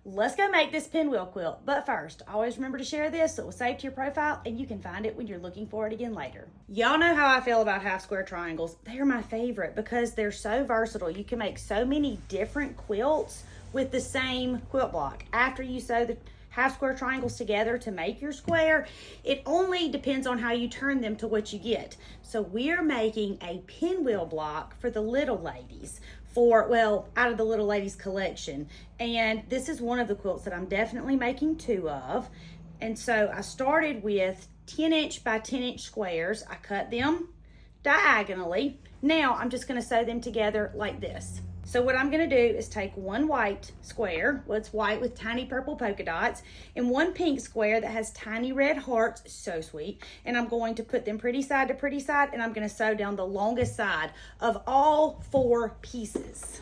let's go make this pinwheel quilt. But first, always remember to share this so it will save to your profile and you can find it when you're looking for it again later. Y'all know how I feel about half square triangles. They are my favorite because they're so versatile. You can make so many different quilts with the same quilt block. After you sew the half square triangles together to make your square, it only depends on how you turn them to what you get. So we're making a pinwheel block for the little ladies, well, out of the little ladies collection. And this is one of the quilts that I'm definitely making two of. And so I started with 10" by 10" squares. I cut them diagonally. Now I'm just going to sew them together like this. So what I'm going to do is take one white square, well, it's white with tiny purple polka dots, and one pink square that has tiny red hearts, so sweet, and I'm going to put them pretty side to pretty side, and I'm going to sew down the longest side of all 4 pieces.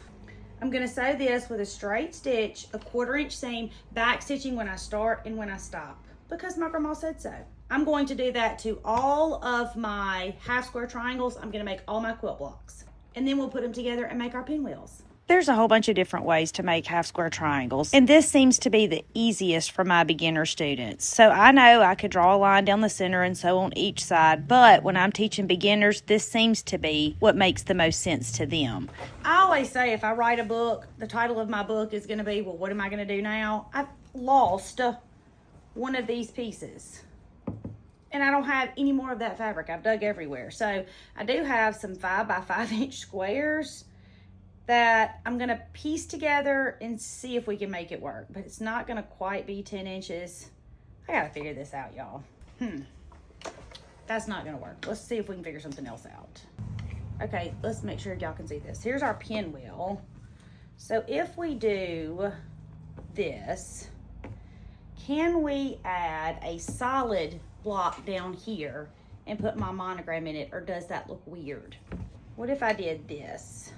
I'm going to sew this with a straight stitch, a 1/4" seam, back stitching when I start and when I stop, because my grandma said so. I'm going to do that to all of my half square triangles. I'm going to make all my quilt blocks, and then we'll put them together and make our pinwheels. There's a whole bunch of different ways to make half square triangles, and this seems to be the easiest for my beginner students. So I know I could draw a line down the center and sew on each side, but when I'm teaching beginners, this seems to be what makes the most sense to them. I always say if I write a book, the title of my book is going to be, well, what am I going to do now? I've lost one of these pieces, and I don't have any more of that fabric. I've dug everywhere. So I do have some 5 by 5" squares that I'm gonna piece together and see if we can make it work, but it's not gonna quite be 10 inches. I gotta figure this out, y'all. That's not gonna work. Let's see if we can figure something else out. Okay, let's make sure y'all can see this. Here's our pinwheel. So if we do this, can we add a solid block down here and put my monogram in it, or does that look weird? What if I did this?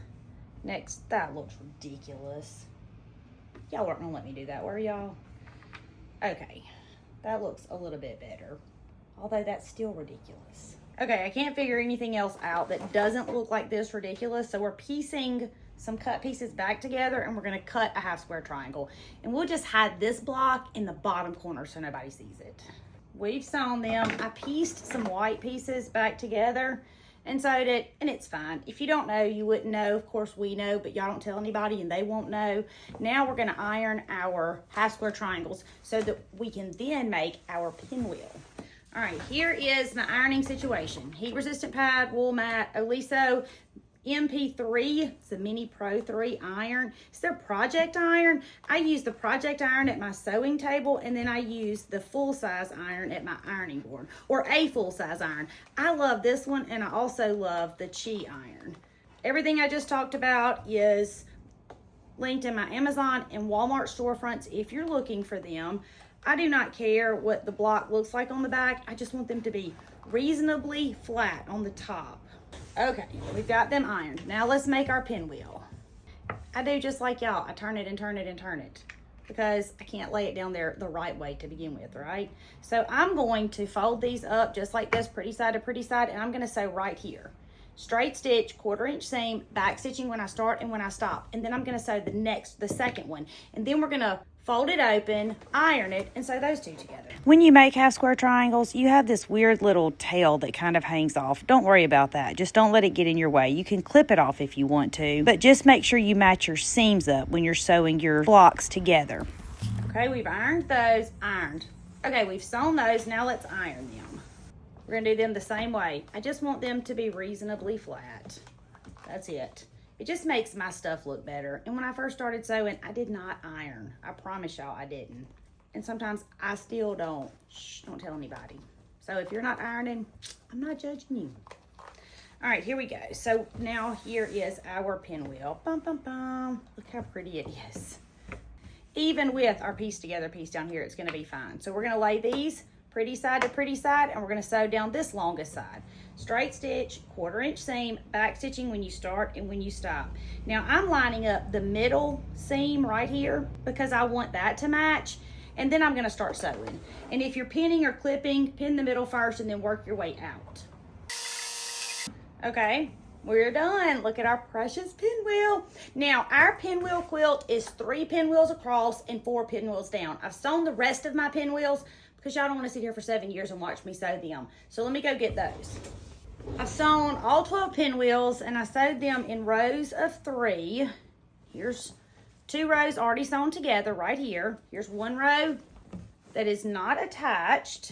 Next, that looks ridiculous. Y'all weren't gonna let me do that, were y'all? Okay, that looks a little bit better, although that's still ridiculous. Okay, I can't figure anything else out that doesn't look like this ridiculous, so we're piecing some cut pieces back together, and we're gonna cut a half square triangle, and we'll just hide this block in the bottom corner so nobody sees it. We've sewn them. I pieced some white pieces back together and sewed it, and it's fine. If you don't know, you wouldn't know. Of course we know, but y'all don't tell anybody and they won't know. Now we're gonna iron our half square triangles so that we can then make our pinwheel. All right, here is my ironing situation. Heat resistant pad, wool mat, Oliso MP3, it's a Mini Pro 3 iron. It's their project iron. I use the project iron at my sewing table, and then I use the full-size iron at my ironing board, or a full-size iron. I love this one, and I also love the Chi iron. Everything I just talked about is linked in my Amazon and Walmart storefronts if you're looking for them. I do not care what the block looks like on the back. I just want them to be reasonably flat on the top. Okay, we've got them ironed. Now let's make our pinwheel. I do just like y'all. I turn it and turn it and turn it because I can't lay it down there the right way to begin with, right? So I'm going to fold these up just like this, pretty side to pretty side, and I'm gonna sew right here. Straight stitch, 1/4" seam, back stitching when I start and when I stop. And then I'm gonna sew the second one. And then we're gonna fold it open, iron it, and sew those two together. When you make half square triangles, you have this weird little tail that kind of hangs off. Don't worry about that. Just don't let it get in your way. You can clip it off if you want to, but just make sure you match your seams up when you're sewing your blocks together. Okay, we've ironed those, Okay, we've sewn those, now let's iron them. We're gonna do them the same way. I just want them to be reasonably flat. That's it. It just makes my stuff look better. And when I first started sewing, I did not iron. I promise y'all I didn't. And sometimes I still don't. Shh, don't tell anybody. So if you're not ironing, I'm not judging you. All right, here we go. So now here is our pinwheel. Bum, bum, bum. Look how pretty it is. Even with our piece together piece down here, it's gonna be fine. So we're gonna lay these pretty side to pretty side, and we're gonna sew down this longest side. Straight stitch, 1/4" seam, back stitching when you start and when you stop. Now I'm lining up the middle seam right here because I want that to match, and then I'm gonna start sewing. And if you're pinning or clipping, pin the middle first and then work your way out. Okay, We're done. Look at our precious pinwheel. Now, our pinwheel quilt is 3 pinwheels across and 4 pinwheels down. I've sewn the rest of my pinwheels because y'all don't want to sit here for 7 years and watch me sew them. So let me go get those. I've sewn all 12 pinwheels and I sewed them in rows of 3. Here's 2 rows already sewn together right here. Here's 1 row that is not attached.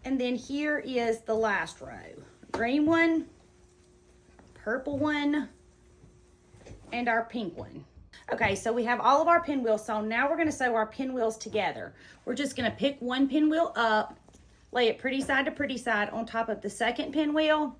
And then here is the last row. Green one, purple one, and our pink one. Okay, so we have all of our pinwheels sewn. Now we're gonna sew our pinwheels together. We're just gonna pick one pinwheel up, lay it pretty side to pretty side on top of the second pinwheel,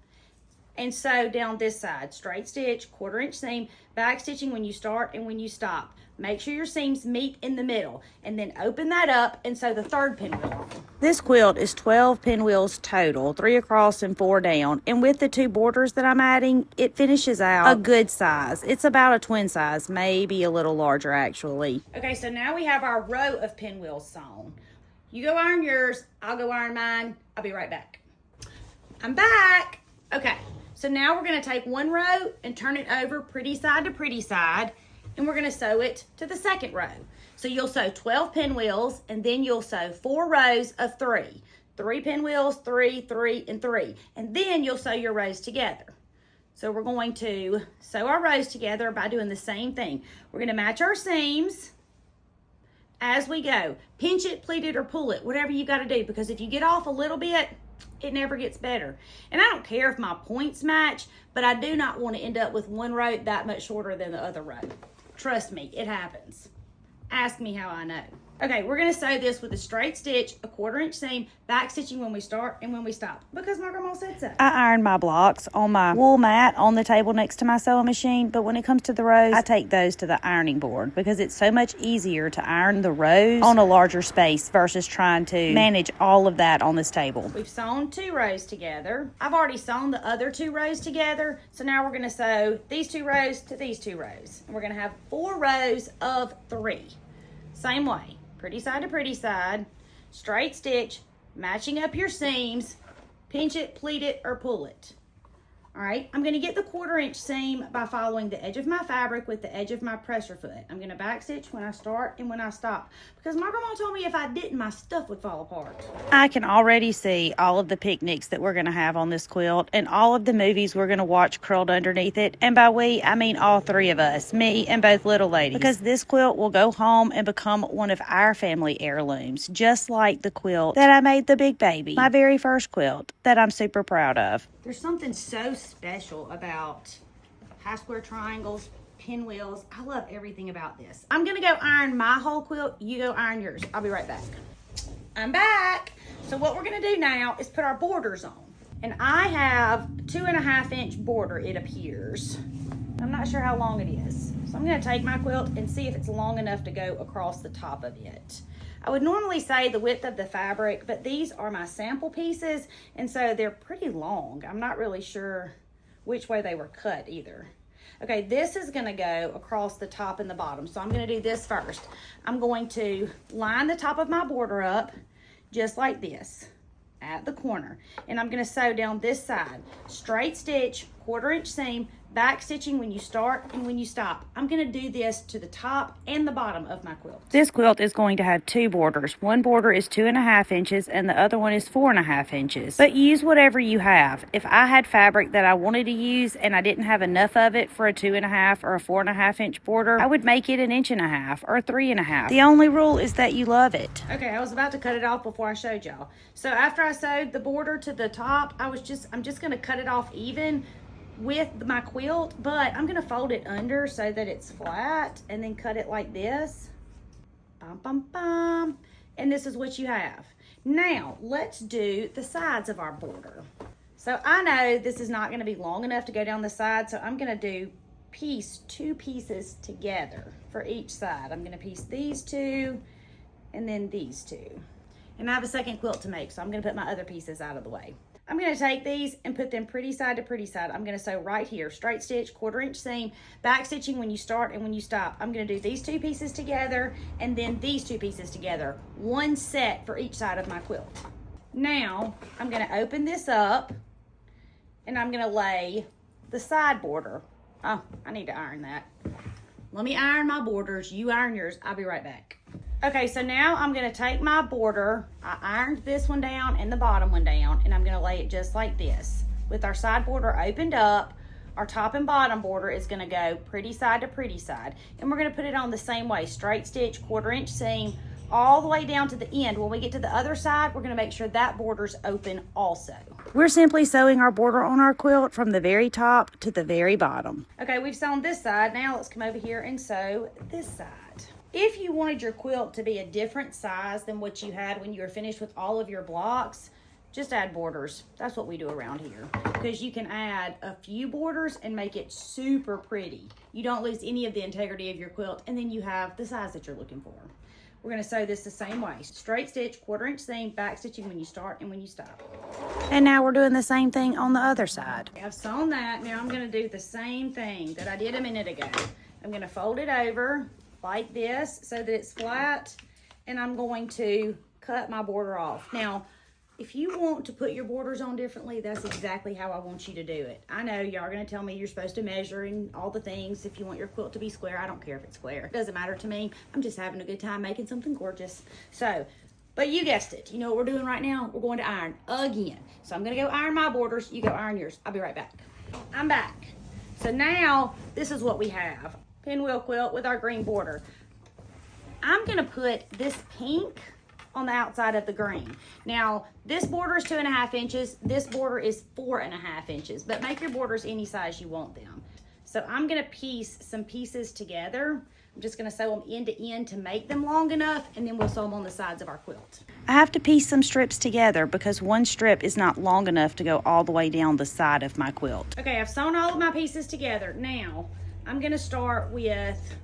and sew down this side. Straight stitch, 1/4 inch seam, back stitching when you start and when you stop. Make sure your seams meet in the middle, and then open that up and sew the 3rd pinwheel on. This quilt is 12 pinwheels total, 3 across and 4 down. And with the 2 borders that I'm adding, it finishes out a good size. It's about a twin size, maybe a little larger actually. Okay, so now we have our row of pinwheels sewn. You go iron yours, I'll go iron mine. I'll be right back. I'm back. Okay, so now we're gonna take 1 row and turn it over pretty side to pretty side, and we're gonna sew it to the 2nd row. So you'll sew 12 pinwheels, and then you'll sew 4 rows of 3. 3 pinwheels, 3, 3, and 3. And then you'll sew your rows together. So we're going to sew our rows together by doing the same thing. We're gonna match our seams as we go. Pinch it, pleat it, or pull it, whatever you gotta do, because if you get off a little bit, it never gets better. And I don't care if my points match, but I do not want to end up with one row that much shorter than the other row. Trust me, it happens. Ask me how I know. Okay, we're gonna sew this with a straight stitch, a 1/4 inch seam, back stitching when we start and when we stop, because my grandma said so. I iron my blocks on my wool mat on the table next to my sewing machine, but when it comes to the rows, I take those to the ironing board because it's so much easier to iron the rows on a larger space versus trying to manage all of that on this table. We've sewn 2 rows together. I've already sewn the other 2 rows together, so now we're gonna sew these 2 rows to these 2 rows. And we're gonna have 4 rows of 3. Same way. Pretty side to pretty side, straight stitch, matching up your seams, pinch it, pleat it, or pull it. All right, I'm gonna get the 1/4 inch seam by following the edge of my fabric with the edge of my presser foot. I'm gonna back stitch when I start and when I stop, because my grandma told me if I didn't, my stuff would fall apart. I can already see all of the picnics that we're gonna have on this quilt and all of the movies we're gonna watch curled underneath it. And by we, I mean all 3 of us, me and both little ladies, because this quilt will go home and become one of our family heirlooms, just like the quilt that I made the big baby, my very first quilt that I'm super proud of. There's something so special about high square triangles, pinwheels. I love everything about this. I'm gonna go iron my whole quilt. You go iron yours. I'll be right back. I'm back. So what we're gonna do now is put our borders on. And I have 2.5 inch border, it appears. I'm not sure how long it is. So I'm gonna take my quilt and see if it's long enough to go across the top of it. I would normally say the width of the fabric, but these are my sample pieces, and so they're pretty long. I'm not really sure which way they were cut either. Okay, this is gonna go across the top and the bottom, so I'm gonna do this first. I'm going to line the top of my border up just like this at the corner, and I'm gonna sew down this side. Straight stitch, 1/4 inch seam, back stitching when you start and when you stop. I'm gonna do this to the top and the bottom of my quilt. This quilt is going to have 2 borders. One border is 2.5 inches and the other one is 4.5 inches. But use whatever you have. If I had fabric that I wanted to use and I didn't have enough of it for a 2.5 or a 4.5 inch border, I would make it 1.5 inches or 3.5. The only rule is that you love it. Okay, I was about to cut it off before I showed y'all. So after I sewed the border to the top, I'm just gonna cut it off even with my quilt, but I'm gonna fold it under so that it's flat and then cut it like this. Bum, bum, bum. And this is what you have. Now, let's do the sides of our border. So I know this is not gonna be long enough to go down the side, so I'm gonna do 2 pieces together for each side. I'm gonna piece these 2 and then these 2. And I have a second quilt to make, so I'm gonna put my other pieces out of the way. I'm gonna take these and put them pretty side to pretty side. I'm gonna sew right here, straight stitch, 1/4 inch seam, back stitching when you start and when you stop. I'm gonna do these 2 pieces together and then these 2 pieces together. One set for each side of my quilt. Now, I'm gonna open this up and I'm gonna lay the side border. Oh, I need to iron that. Let me iron my borders. You iron yours. I'll be right back. Okay, so now I'm going to take my border. I ironed this one down and the bottom one down, and I'm going to lay it just like this. With our side border opened up, our top and bottom border is going to go pretty side to pretty side. And we're going to put it on the same way. Straight stitch, 1/4 inch seam, all the way down to the end. When we get to the other side, we're going to make sure that border's open also. We're simply sewing our border on our quilt from the very top to the very bottom. Okay, we've sewn this side. Now let's come over here and sew this side. If you wanted your quilt to be a different size than what you had when you were finished with all of your blocks, just add borders. That's what we do around here, because you can add a few borders and make it super pretty. You don't lose any of the integrity of your quilt, and then you have the size that you're looking for. We're going to sew this the same way. Straight stitch, 1/4 inch seam, back stitching when you start and when you stop. And now we're doing the same thing on the other side. I've sewn that. Now I'm going to do the same thing that I did a minute ago. I'm going to fold it over like this so that it's flat, and I'm going to cut my border off. Now, if you want to put your borders on differently, that's exactly how I want you to do it. I know y'all are going to tell me you're supposed to measure and all the things. If you want your quilt to be square, I don't care if it's square. It doesn't matter to me. I'm just having a good time making something gorgeous. So, but you guessed it. You know what we're doing right now? We're going to iron again. So I'm going to go iron my borders. You go iron yours. I'll be right back. I'm back. So now this is what we have. Pinwheel quilt with our green border. I'm going to put this pink on the outside of the green. Now, this border is 2.5 inches. This border is 4.5 inches, but make your borders any size you want them. So I'm gonna piece some pieces together. I'm just gonna sew them end to end to make them long enough, and then we'll sew them on the sides of our quilt. I have to piece some strips together because one strip is not long enough to go all the way down the side of my quilt. Okay, I've sewn all of my pieces together. Now, I'm gonna start with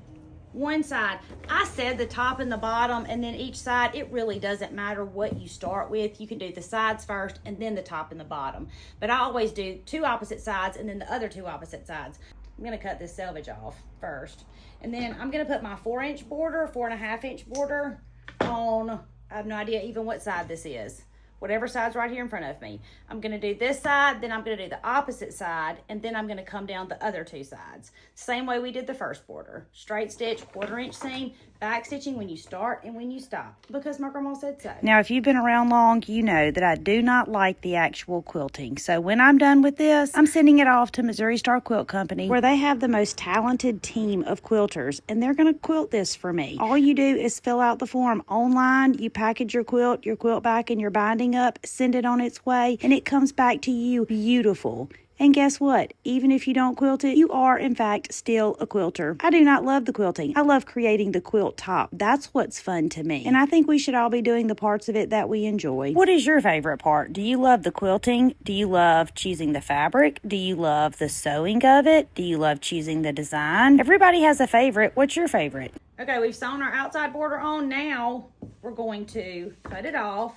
one side. I said the top and the bottom, and then each side. It really doesn't matter what you start with. You can do the sides first and then the top and the bottom, but I always do 2 opposite sides and then the other 2 opposite sides. I'm going to cut this selvage off first, and then I'm going to put my 4-inch border, 4.5 inch border on, I have no idea even what side this is. Whatever side's right here in front of me. I'm gonna do this side, then I'm gonna do the opposite side, and then I'm gonna come down the other 2 sides. Same way we did the first border. Straight stitch, 1/4 inch seam, back stitching when you start and when you stop, because my grandma said so. Now, if you've been around long, you know that I do not like the actual quilting. So when I'm done with this, I'm sending it off to Missouri Star Quilt Company, where they have the most talented team of quilters, and they're gonna quilt this for me. All you do is fill out the form online, you package your quilt back, and your binding up, send it on its way, and it comes back to you beautiful. And guess what? Even if you don't quilt it, you are, in fact, still a quilter. I do not love the quilting. I love creating the quilt top. That's what's fun to me. And I think we should all be doing the parts of it that we enjoy. What is your favorite part? Do you love the quilting? Do you love choosing the fabric? Do you love the sewing of it? Do you love choosing the design? Everybody has a favorite. What's your favorite? Okay, we've sewn our outside border on. Now we're going to cut it off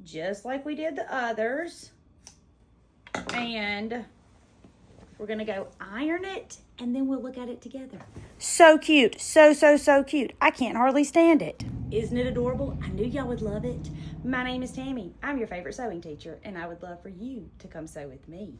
just like we did the others. And we're gonna go iron it, and then we'll look at it together. So cute. So cute. I can't hardly stand it. Isn't it adorable? I knew y'all would love it. My name is Tammy. I'm your favorite sewing teacher, and I would love for you to come sew with me.